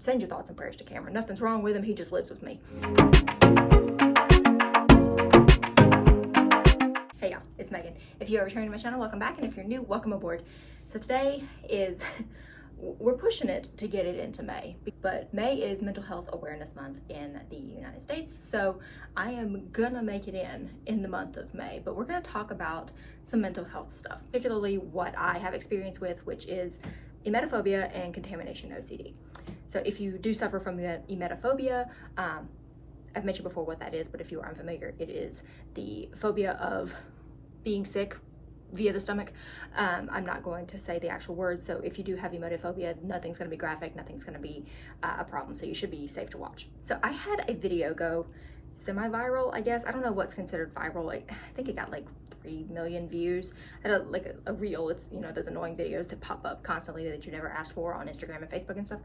Send your thoughts and prayers to Cameron. Nothing's wrong with him. He just lives with me. Hey y'all, it's Megan. If you are returning to my channel, welcome back. And if you're new, welcome aboard. So today is, we're pushing it to get it into May, but May is Mental Health Awareness Month in the United States. So I am gonna make it in the month of May, but we're gonna talk about some mental health stuff, particularly what I have experience with, which is emetophobia and contamination OCD. So if you do suffer from emetophobia, I've mentioned before what that is, but if you are unfamiliar, it is the phobia of being sick via the stomach. I'm not going to say the actual words, so if you do have emetophobia, nothing's going to be graphic, nothing's going to be a problem, so you should be safe to watch. So I had a video go semi-viral, I guess. I don't know what's considered viral. I think it got like 3 million views. I had a reel. It's, you know, those annoying videos that pop up constantly that you never asked for on Instagram and Facebook and stuff.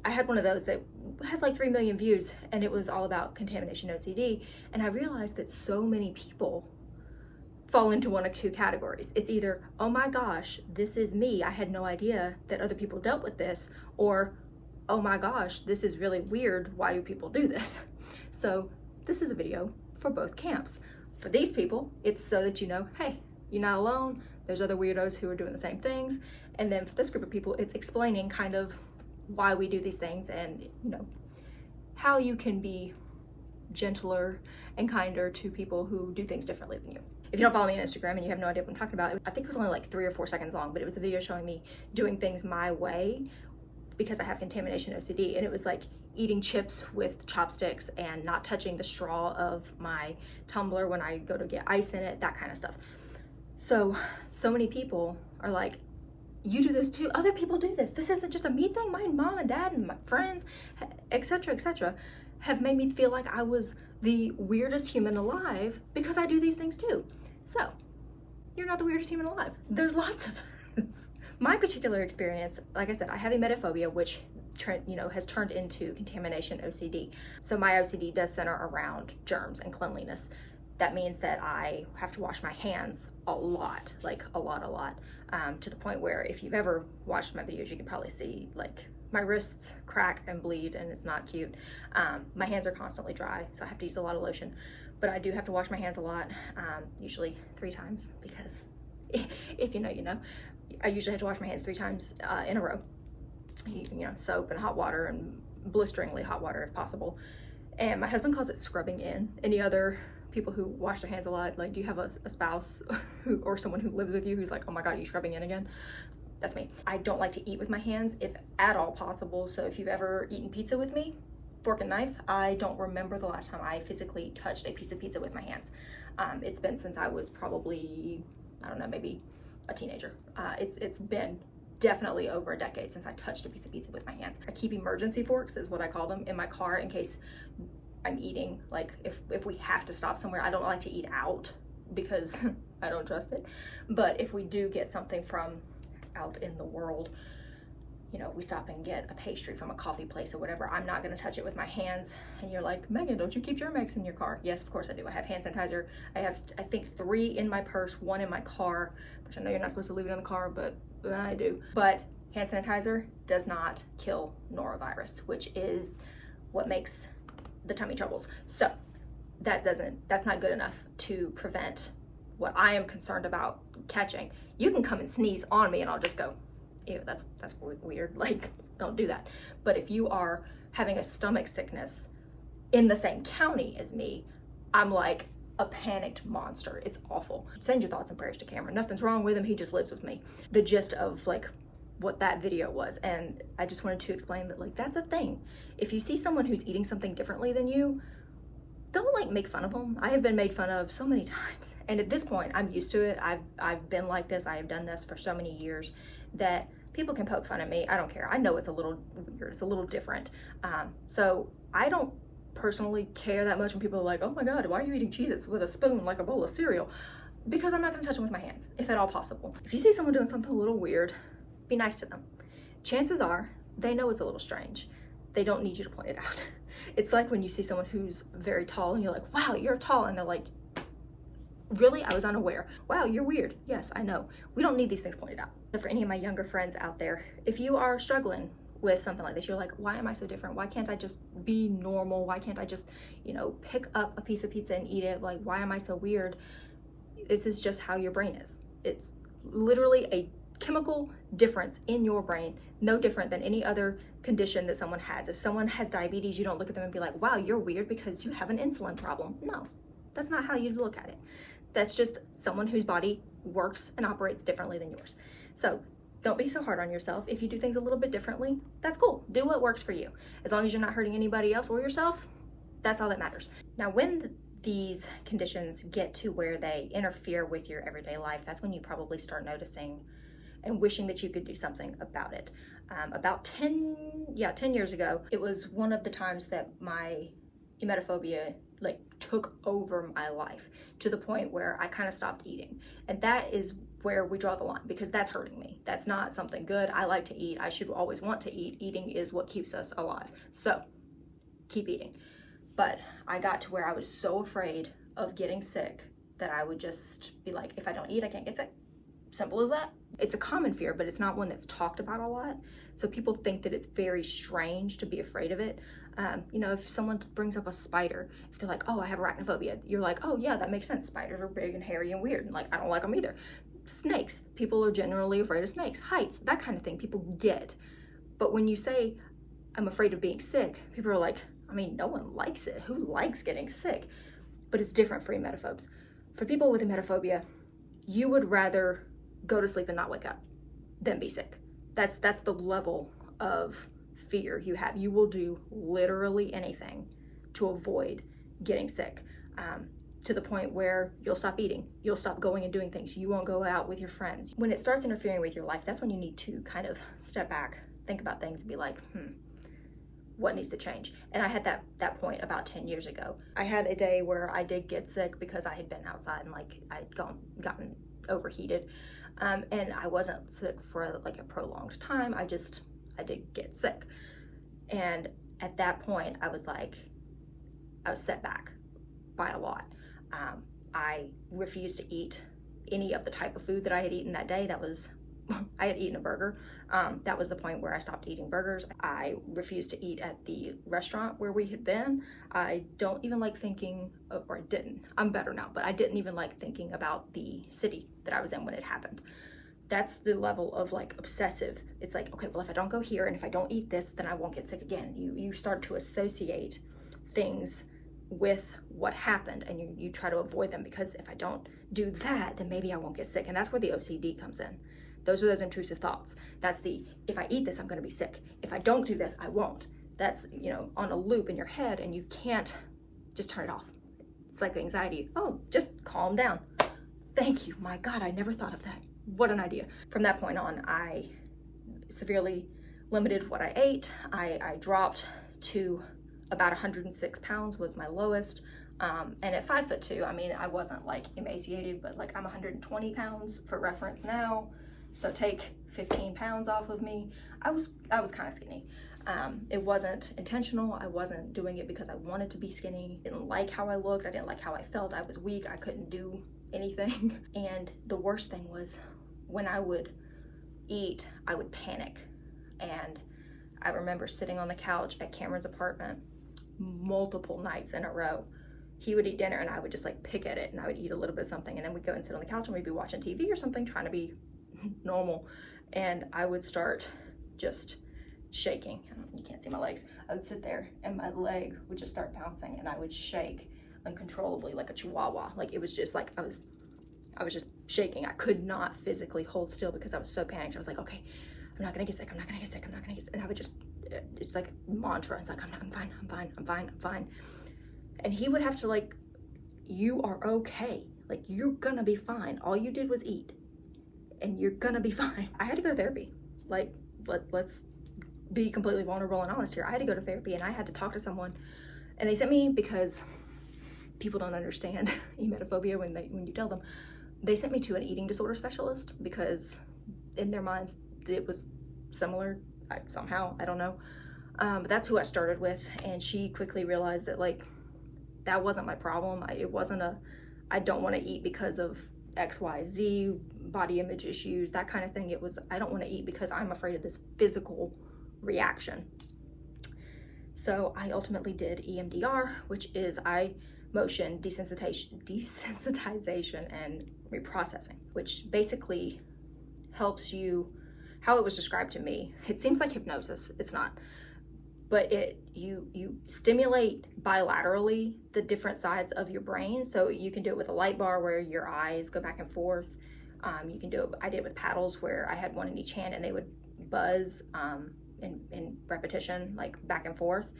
I had one of those that had like 3 million views, and it was all about contamination OCD. And I realized that so many people fall into one of two categories. It's either, oh my gosh, this is me, I had no idea that other people dealt with this, or oh my gosh, this is really weird, why do people do this? So this is a video for both camps. For these people, it's so that you know, hey, you're not alone, there's other weirdos who are doing the same things. And then for this group of people, it's explaining kind of why we do these things and, you know, how you can be gentler and kinder to people who do things differently than you. If you don't follow me on Instagram and you have no idea what I'm talking about, I think it was only like 3 or 4 seconds long, but it was a video showing me doing things my way because I have contamination OCD. And it was like eating chips with chopsticks and not touching the straw of my tumbler when I go to get ice in it, that kind of stuff. So many people are like, you do this too, other people do this. This isn't just a me thing. My mom and dad and my friends, etc., have made me feel like I was the weirdest human alive because I do these things too. So you're not the weirdest human alive. There's lots of us. My particular experience, like I said, I have emetophobia, which has turned into contamination OCD. So my OCD does center around germs and cleanliness. That means that I have to wash my hands a lot, like a lot, to the point where if you've ever watched my videos, you can probably see like my wrists crack and bleed, and it's not cute. My hands are constantly dry, so I have to use a lot of lotion, but I do have to wash my hands a lot, usually 3 times, because if you know, you know. I usually have to wash my hands 3 times in a row. You know, soap and hot water and blisteringly hot water if possible. And my husband calls it scrubbing in. Any other people who wash their hands a lot, like, do you have a spouse or someone who lives with you who's like, oh my god, are you scrubbing in again? That's me. I don't like to eat with my hands if at all possible. So if you've ever eaten pizza with me, fork and knife, I don't remember the last time I physically touched a piece of pizza with my hands. It's been since I was probably, I don't know, maybe a teenager. It's been definitely over a decade since I touched a piece of pizza with my hands. I keep emergency forks, is what I call them, in my car in case I'm eating, like if we have to stop somewhere. I don't like to eat out because I don't trust it. But if we do get something from out in the world, you know, we stop and get a pastry from a coffee place or whatever, I'm not going to touch it with my hands. And you're like, Megan, don't you keep Germ-X in your car? Yes, of course I do. I have hand sanitizer. I have, I think, 3 in my purse, 1 in my car, which I know you're not supposed to leave it in the car, but I do. But hand sanitizer does not kill norovirus, which is what makes the tummy troubles. So that's not good enough to prevent what I am concerned about catching. You can come and sneeze on me and I'll just go, ew, that's weird, like, don't do that. But if you are having a stomach sickness in the same county as me, I'm like a panicked monster. It's awful. Send your thoughts and prayers to Cameron. Nothing's wrong with him, he just lives with me. The gist of like what that video was, and I just wanted to explain that, like, that's a thing. If you see someone who's eating something differently than you, don't like make fun of them. I have been made fun of so many times, and at this point I'm used to it. I've been like this. I have done this for so many years that people can poke fun at me. I don't care. I know it's a little weird, it's a little different. So I don't personally care that much when people are like, oh my god, why are you eating Cheez-Its with a spoon like a bowl of cereal? Because I'm not going to touch them with my hands, if at all possible. If you see someone doing something a little weird, be nice to them. Chances are they know it's a little strange. They don't need you to point it out. It's like when you see someone who's very tall and you're like, wow, you're tall, and they're like, really? I was unaware. Wow, you're weird. Yes, I know. We don't need these things pointed out. So for any of my younger friends out there, if you are struggling with something like this. You're like, why am I so different? Why can't I just be normal? Why can't I just, pick up a piece of pizza and eat it? Like, why am I so weird? This is just how your brain is. It's literally a chemical difference in your brain, no different than any other condition that someone has. If someone has diabetes, you don't look at them and be like, wow, you're weird because you have an insulin problem. No, that's not how you look at it. That's just someone whose body works and operates differently than yours. So don't be so hard on yourself. If you do things a little bit differently, that's cool. Do what works for you. As long as you're not hurting anybody else or yourself, that's all that matters. Now, when these conditions get to where they interfere with your everyday life, that's when you probably start noticing and wishing that you could do something about it. About 10 years ago, it was one of the times that my emetophobia took over my life to the point where I kind of stopped eating. And that is where we draw the line, because that's hurting me. That's not something good. I like to eat. I should always want to eat. Eating is what keeps us alive. So keep eating. But I got to where I was so afraid of getting sick that I would just be like, if I don't eat, I can't get sick. Simple as that. It's a common fear, but it's not one that's talked about a lot. So people think that it's very strange to be afraid of it. If someone brings up a spider, if they're like, oh, I have arachnophobia, you're like, oh yeah, that makes sense. Spiders are big and hairy and weird, and I don't like them either. Snakes, people are generally afraid of snakes. Heights, that kind of thing, people get. But when you say, I'm afraid of being sick, people are like, no one likes it. Who likes getting sick? But it's different for emetophobes. For people with emetophobia, you would rather go to sleep and not wake up than be sick. That's the level of fear you have. You will do literally anything to avoid getting sick, to the point where you'll stop eating, you'll stop going and doing things, you won't go out with your friends. When it starts interfering with your life, that's when you need to kind of step back, think about things, and be like, what needs to change? And I had that point about 10 years ago. I had a day where I did get sick because I had been outside and I'd gotten overheated, and I wasn't sick for a prolonged time. I did get sick, and at that point I was set back by a lot. I refused to eat any of the type of food that I had eaten that day. I had eaten a burger. That was the point where I stopped eating burgers. I refused to eat at the restaurant where we had been. I don't even like thinking, or I didn't. I'm better now, but I didn't even like thinking about the city that I was in when it happened. That's the level of obsessive. It's like, okay, well, if I don't go here and if I don't eat this, then I won't get sick again. You start to associate things with what happened, and you try to avoid them, because if I don't do that, then maybe I won't get sick. And that's where the OCD comes in. Those are those intrusive thoughts. That's if I eat this, I'm going to be sick. If I don't do this, I won't. That's, on a loop in your head, and you can't just turn it off. It's like anxiety. Oh, just calm down. Thank you. My God, I never thought of that. What an idea. From that point on, I severely limited what I ate. I dropped to about 106 pounds was my lowest. And at 5'2", I wasn't emaciated, but I'm 120 pounds for reference now. So take 15 pounds off of me. I was kind of skinny. It wasn't intentional. I wasn't doing it because I wanted to be skinny. I didn't like how I looked. I didn't like how I felt. I was weak. I couldn't do anything. And the worst thing was, when I would eat, I would panic. And I remember sitting on the couch at Cameron's apartment multiple nights in a row. He would eat dinner and I would just pick at it, and I would eat a little bit of something, and then we'd go and sit on the couch and we'd be watching TV or something, trying to be normal. And I would start just shaking. You can't see my legs. I would sit there and my leg would just start bouncing, and I would shake uncontrollably like a chihuahua. It was just I was just shaking. I could not physically hold still because I was so panicked. I was like, okay, I'm not gonna get sick. I'm not gonna get sick. I'm not gonna get sick. And I would just, it's like a mantra. It's like, I'm fine. And he would have to you are okay. You're gonna be fine. All you did was eat, and you're gonna be fine. I had to go to therapy. Let's be completely vulnerable and honest here. I had to go to therapy, and I had to talk to someone, and they sent me, because people don't understand emetophobia when you tell them. They sent me to an eating disorder specialist, because in their minds it was similar somehow. I don't know. But that's who I started with, and she quickly realized that that wasn't my problem. It wasn't I don't want to eat because of XYZ, body image issues, that kind of thing. It was, I don't want to eat because I'm afraid of this physical reaction. So I ultimately did EMDR, which is eye motion desensitization and reprocessing, which basically helps you, how it was described to me, it seems like hypnosis, it's not, but you stimulate bilaterally the different sides of your brain. So you can do it with a light bar where your eyes go back and forth. You can do it, I did it with paddles where I had one in each hand and they would buzz in repetition, like back and forth.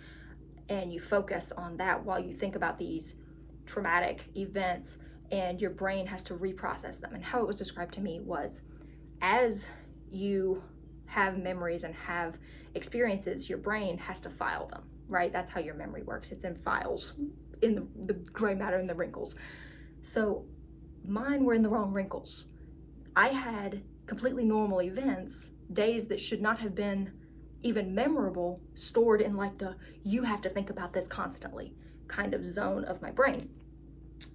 And you focus on that while you think about these traumatic events, and your brain has to reprocess them. And how it was described to me was, as you have memories and have experiences, your brain has to file them, right? That's how your memory works. It's in files, in the gray matter and the wrinkles. So mine were in the wrong wrinkles. I had completely normal events, days that should not have been even memorable, stored in like the you have to think about this constantly kind of zone of my brain.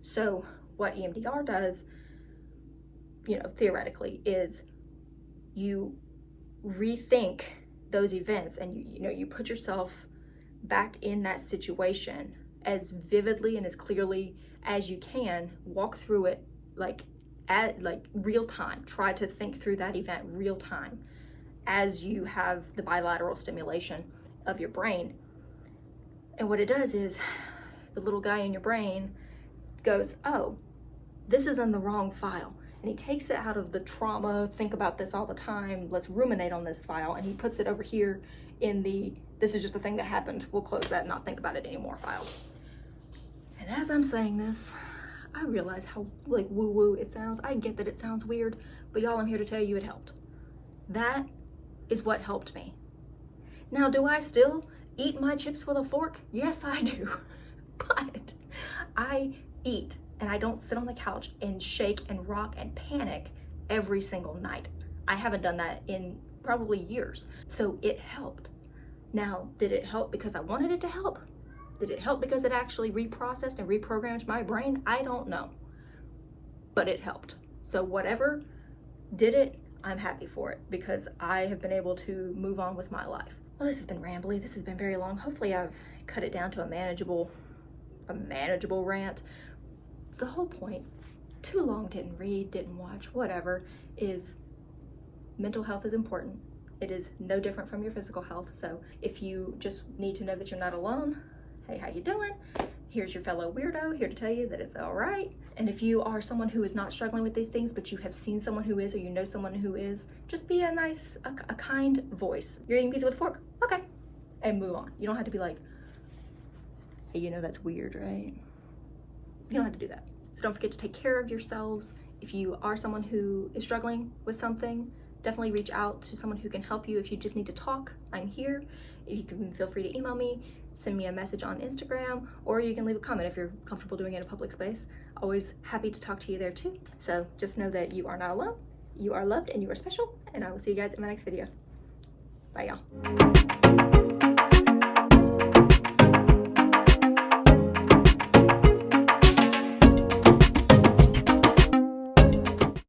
So what EMDR does, theoretically, is you rethink those events, and you put yourself back in that situation as vividly and as clearly as you can. Walk through it like real time. Try to think through that event real time as you have the bilateral stimulation of your brain. And what it does is the little guy in your brain goes, oh, this is in the wrong file. And he takes it out of the trauma, think about this all the time, let's ruminate on this file, and he puts it over here in the, this is just a thing that happened, we'll close that and not think about it anymore file. And as I'm saying this, I realize how like woo-woo it sounds. I get that it sounds weird, but y'all, I'm here to tell you it helped. That is what helped me. Now, do I still eat my chips with a fork? Yes, I do. But I eat, and I don't sit on the couch and shake and rock and panic every single night. I haven't done that in probably years. So it helped. Now, did it help because I wanted it to help? Did it help because it actually reprocessed and reprogrammed my brain? I don't know. But it helped. So whatever did it, I'm happy for it, because I have been able to move on with my life. Well, this has been rambly. This has been very long. Hopefully I've cut it down to a manageable rant. The whole point, too long, didn't read, didn't watch, whatever, is mental health is important. It is no different from your physical health. So if you just need to know that you're not alone, hey, how you doing? Here's your fellow weirdo here to tell you that it's all right. And if you are someone who is not struggling with these things, but you have seen someone who is, or you know someone who is, just be a nice, a kind voice. You're eating pizza with a fork? Okay. And move on. You don't have to be like, hey, that's weird, right? You don't have to do that. So don't forget to take care of yourselves. If you are someone who is struggling with something, definitely reach out to someone who can help you. If you just need to talk, I'm here. If you can, feel free to email me, send me a message on Instagram, or you can leave a comment if you're comfortable doing it in a public space. Always happy to talk to you there too. So just know that you are not alone, you are loved, and you are special, and I will see you guys in my next video. Bye, y'all.